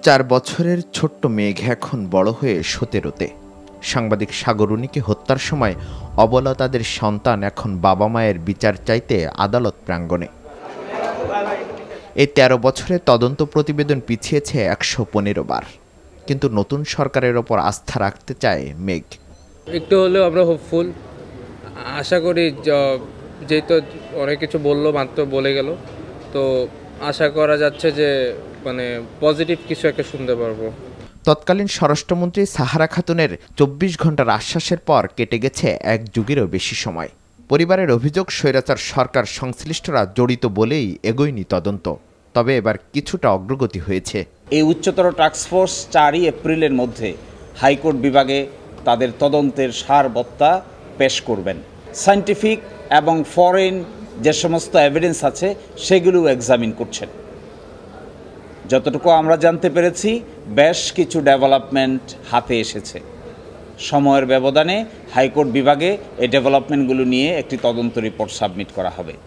4 বছরের ছোট্ট মেঘ এখন বড় হয়ে 17তে। সাংবাদিক সাগরুণীকে হত্যার সময় অবলা তাদের সন্তান এখন বাবা মায়ের বিচার চাইতে আদালত প্রাঙ্গণে। এই 13 বছরে তদন্ত প্রতিবেদন পিছিয়েছে 115 বার, কিন্তু নতুন সরকারের ওপর আস্থা রাখতে চায় মেঘ। একটু হলেও আমরা হোপফুল, আশা করি যেহেতু অনেক কিছু বললো, মাত্র বলে গেল, তো আশা করা যাচ্ছে যে পজিটিভ কিছু একটা শুনতে পারবো। তৎকালীন স্বরাষ্ট্রমন্ত্রী সাহারা খাতুনের 24 ঘন্টার আশ্বাসের পর কেটে গেছে 1 যুগেরও বেশি সময়। পরিবারের অভিযোগ, স্বৈরাচার সরকার সংশ্লিষ্টরা জড়িত বলেই এগোয়নি তদন্ত। তবে এবার কিছুটা অগ্রগতি হয়েছে। এই উচ্চতর টাস্কফোর্স 4 এপ্রিলের মধ্যে হাইকোর্ট বিভাগে তাদের তদন্তের সারবত্তা পেশ করবেন। সায়েন্টিফিক এবং ফরেন যে সমস্ত এভিডেন্স আছে সেগুলো এক্সামিন করছেন। যতটুকু আমরা জানতে পেরেছি, বেশ কিছু ডেভেলপমেন্ট হাতে এসেছে। সময়ের ব্যবধানে হাইকোর্ট বিভাগে এই ডেভেলপমেন্টগুলো নিয়ে একটি তদন্ত রিপোর্ট সাবমিট করা হবে।